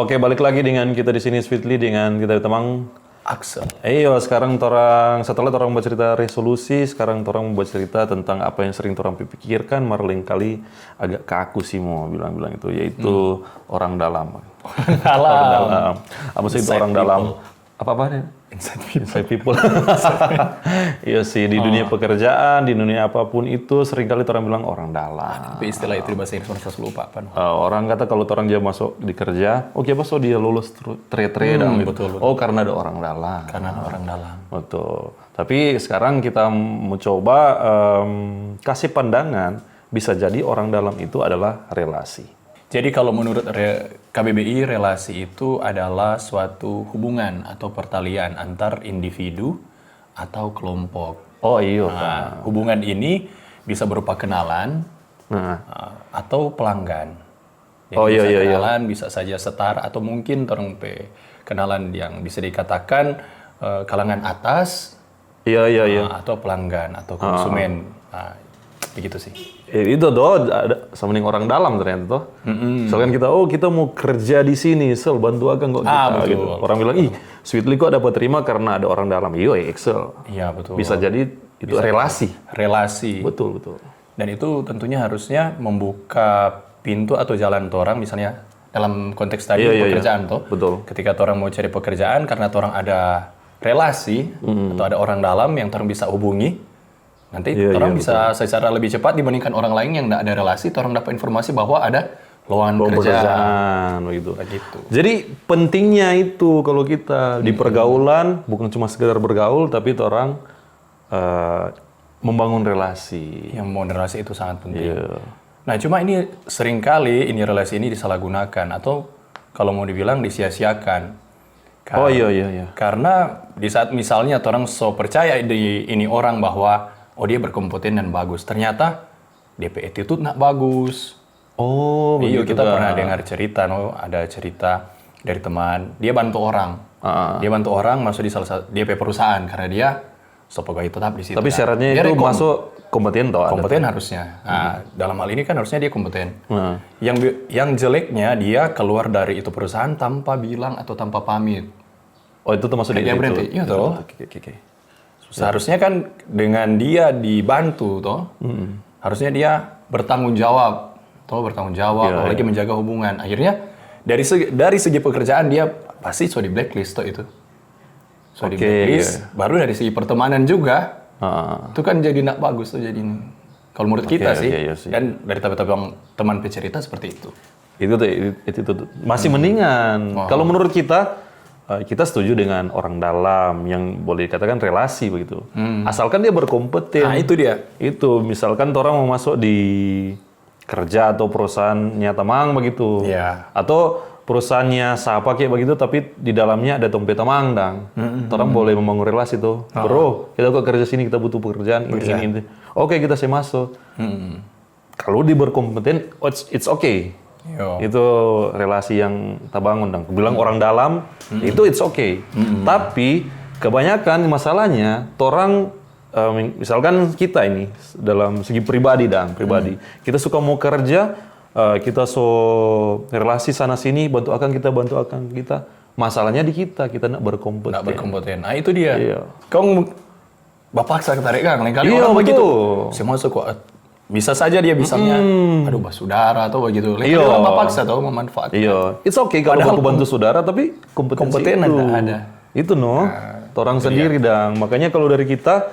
Oke, balik lagi dengan kita di sini Sweetly dengan kita teman Axel. sekarang setelah orang bercerita resolusi, sekarang orang buat cerita tentang apa yang sering orang pikirkan, marling kali agak kaku sih mau bilang-bilang itu, yaitu orang dalam. Orang dalam. Apa sih itu orang dalam? Apa-apa? Inside people. Iya sih, di dunia pekerjaan, di dunia apapun itu seringkali orang bilang orang dalam. Tapi istilah itu di bahasa Inggris saya lupa apa. Orang kata kalau orang dia masuk di kerja, oke pas dia lulus tre-tre gitu. Betul. Oh karena ada orang dalam. Karena ada orang dalam. Betul. Tapi sekarang kita mencoba kasih pandangan bisa jadi orang dalam itu adalah relasi. Jadi kalau menurut KBBI, relasi itu adalah suatu hubungan atau pertalian antar individu atau kelompok. Oh iya. Nah, hubungan ini bisa berupa kenalan atau pelanggan. Jadi bisa kenalan, bisa saja setara atau mungkin kenalan yang bisa dikatakan kalangan atas. Iya. Atau pelanggan atau konsumen. Begitu sih. Itu ada sama orang dalam ternyata toh. Misalkan kita mau kerja di sini, bantu akan kok kita betul. gitu. Orang bilang, Sweetly kok dapat terima karena ada orang dalam. Iya, Excel. Iya, betul. Bisa jadi itu relasi. Relasi. Betul. Dan itu tentunya harusnya membuka pintu atau jalan orang, misalnya dalam konteks tadi pekerjaan toh. Betul. Ketika orang mau cari pekerjaan karena orang ada relasi atau ada orang dalam yang orang bisa hubungi. Nanti orang bisa secara lebih cepat dibandingkan orang lain yang tidak ada relasi, orang dapat informasi bahwa ada lowongan kerjaan begitu. Begitu. Jadi pentingnya itu kalau kita di pergaulan bukan cuma sekedar bergaul, tapi orang membangun relasi. Yang membangun relasi itu sangat penting. Yeah. Nah, cuma ini seringkali relasi ini disalahgunakan atau kalau mau dibilang disia-siakan. Iya. Karena di saat misalnya orang so percaya di ini orang bahwa dia berkompeten dan bagus. Ternyata DP attitude nggak bagus. Oh, iya, begitu. kita pernah dengar cerita, ada cerita dari teman. Dia bantu orang. Dia bantu orang masuk di salah satu DP perusahaan karena dia pegawai tetap di situ. Tapi syaratnya itu masuk kompeten toh? Kompeten harusnya. Nah, dalam hal ini kan harusnya dia kompeten. Yang jeleknya dia keluar dari itu perusahaan tanpa bilang atau tanpa pamit. Oh, itu termasuk di dia itu? Berhenti. Iya toh. Oke. Seharusnya kan dengan dia dibantu toh, harusnya dia bertanggung jawab, apalagi menjaga hubungan. Akhirnya dari segi pekerjaan dia pasti di blacklist toh itu. Di blacklist. Baru dari segi pertemanan juga, itu kan jadi nak bagus tuh jadi. Kalau menurut kita sih, dan dari teman pecerita seperti itu. Itu masih mendingan. Kalau menurut kita setuju dengan orang dalam yang boleh dikatakan relasi begitu. Asalkan dia berkompeten. Nah, itu dia. Itu misalkan orang mau masuk di kerja atau perusahaannya Tamang begitu. Iya. Atau perusahaannya siapa kayak begitu tapi di dalamnya ada Tompe Tamang dang. Orang boleh membangun relasi tuh. Bro, kita kok kerja sini kita butuh pekerjaan ini. Oke, kita saya masuk. Kalau dia berkompeten, it's okay. Itu relasi yang kita bangun dong. Bilang orang dalam itu it's okay. Tapi kebanyakan masalahnya orang misalkan kita ini dalam segi pribadi kita suka mau kerja, kita relasi sana sini bantu akan kita. Masalahnya di kita nak berkompeten. Nah, itu dia. Iya. Kau bapak saya ketarik kan, lain kali orang begitu. Saya masuk kok. Bisa saja dia bisanya, aduh saudara atau begitu. Lain kali bapak paksa atau memanfaatkan. Iya, it's okay kalau baku bantu saudara, tapi kompeten itu ada. Itu orang sendiri dang. Makanya kalau dari kita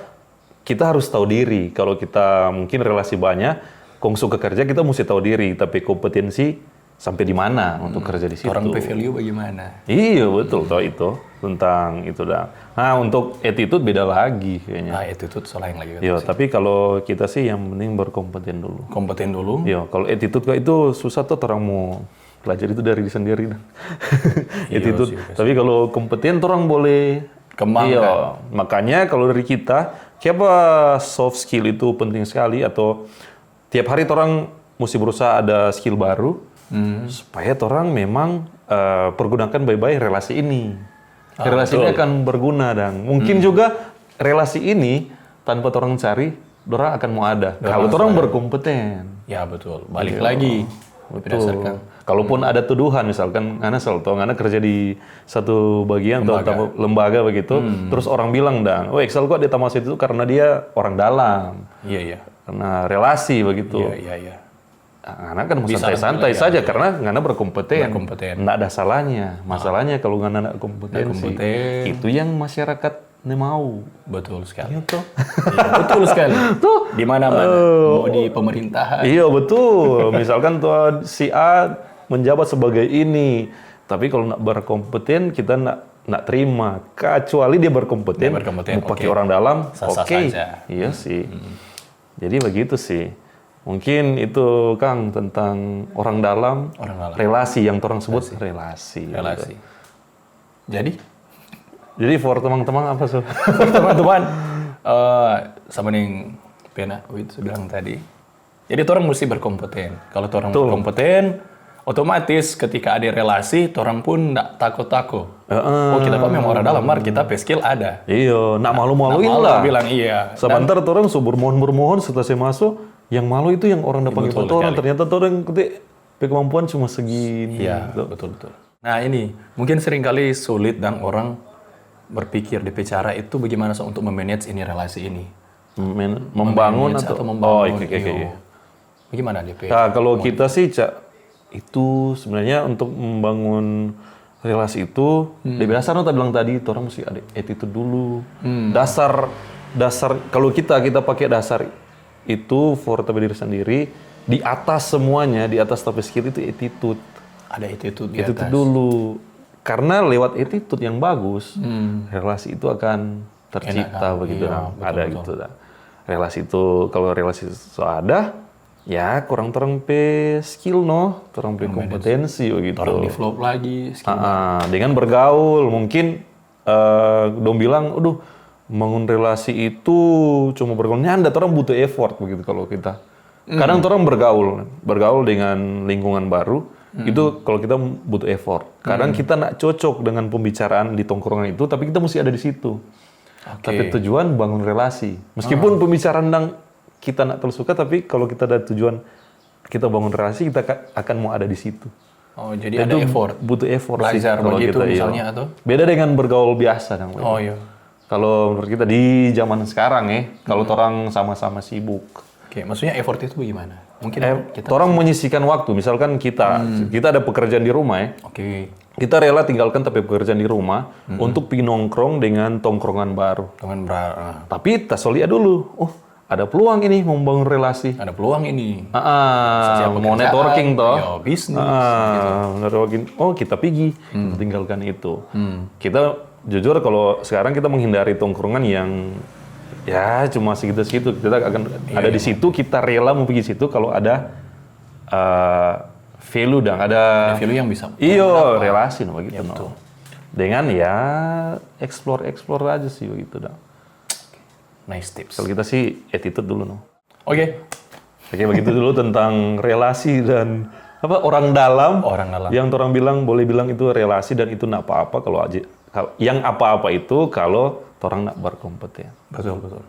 harus tahu diri. Kalau kita mungkin relasi banyak, kongsu ke kerja kita mesti tahu diri. Tapi kompetensi sampai di mana untuk kerja di situ. Orang value bagaimana? Iya betul toh itu tentang itu dah. Nah untuk attitude beda lagi kayaknya. Nah attitude soal yang lagi. Iya tapi kalau kita sih yang penting berkompeten dulu. Kompeten dulu. Iya kalau attitude itu susah tuh orang mau pelajari itu dari diri sendiri. Attitude. Tapi kalau kompeten orang boleh kembangkan. Iya makanya kalau dari kita siapa soft skill itu penting sekali atau tiap hari orang mesti berusaha ada skill baru. Supaya orang memang pergunakan baik-baik relasi ini. Relasi ini akan berguna dan mungkin juga relasi ini tanpa orang cari, orang akan mau ada. Kalau orang berkompeten. Ya betul. Balik lagi berdasarkan. Kalaupun ada tuduhan, misalkan Ngana Ngana kerja di satu bagian atau lembaga begitu, terus orang bilang oh Excel kok dia tamat itu karena dia orang dalam, Iya. karena relasi begitu. Iya. Ngana kan santai-santai saja karena Ngana berkompeten. Nggak ada salahnya. Masalahnya kalau Ngana nggak kompetensi, itu yang masyarakat mau. Betul sekali. Gitu. Iya, betul sekali. Tuh di mana-mana. Mau di pemerintahan. Iya betul. Misalkan tuh si A menjabat sebagai ini, tapi kalau nak berkompeten kita nak terima, kecuali dia berkompeten mau pakai orang dalam, oke. Iya sih. Jadi begitu sih. Mungkin itu Kang tentang orang dalam. Relasi yang orang sebut relasi. Gitu. Jadi for teman-teman apa sih? Teman-teman, sama nih Pena Wid bilang tadi. Jadi orang mesti berkompeten. Kalau orang berkompeten, otomatis ketika ada relasi, orang pun nggak takut-takut. Oh kita memang orang dalam, kita skill ada. Iya, nak malu-maluin lah. Bilang iya. Sebentar orang bermohon-bermohon setelah saya masuk, yang malu itu yang orang dapat foto orang. Ternyata orang ketik kemampuan cuma segini. Iya, gitu. Betul. Nah ini, mungkin seringkali sulit dan orang berpikir di cara itu bagaimana untuk memanage ini relasi ini. Membangun atau membangun. Iya. Bagaimana DP? Nah, kalau kita sih itu sebenarnya untuk membangun relasi itu di dasar tadi bilang tadi orang mesti ada attitude dulu. Dasar kalau kita pakai dasar itu for diri sendiri, di atas semuanya, di atas top skill itu attitude. Ada attitude di atas. Attitude dulu. Karena lewat attitude yang bagus, relasi itu akan tercipta begitu. Iya, ada betul. Gitu. Relasi itu kalau relasi itu ada, ya kurang skill kurang kompetensi begitu. Orang develop lagi skill. Dengan bergaul mungkin dong bilang, bangun relasi itu cuma bergaulnya anda orang butuh effort begitu kalau kita. Kadang orang bergaul dengan lingkungan baru. Itu kalau kita butuh effort. Kadang kita nak cocok dengan pembicaraan di tongkrongan itu, tapi kita mesti ada di situ. Tapi tujuan bangun relasi. Meskipun pembicaraan kita nak terlalu suka, tapi kalau kita ada tujuan kita bangun relasi, kita akan mau ada di situ. Oh, jadi ada effort. Butuh effort sih. Belajar begitu misalnya atau? Beda dengan bergaul biasa. Oh iya. Kalau menurut kita di zaman sekarang kalau orang sama-sama sibuk. Oke, maksudnya effort itu bagaimana? Mungkin orang menyisihkan waktu. Misalkan kita ada pekerjaan di rumah Oke. Kita rela tinggalkan tapi pekerjaan di rumah untuk pergi nongkrong dengan tongkrongan baru. Tapi kita solia dulu. Ada peluang ini membangun relasi. Ada peluang ini. Mau networking toh. Bisnis. Networking. Kita pergi tinggalkan itu. Kita jujur kalau sekarang kita menghindari tongkrongan yang ya cuma segitu-segitu. Kita akan ada di situ, kita rela mau pergi situ kalau ada value ada value yang bisa. Iya, relasi begitu. Dengan ya explore aja sih begitu dah. Nice tips. Kalau kita sih attitude dulu Oke, begitu dulu tentang relasi dan orang dalam. Yang orang boleh bilang itu relasi dan itu nak apa-apa kalau yang apa-apa itu kalau orang nak berkompeten. Betul.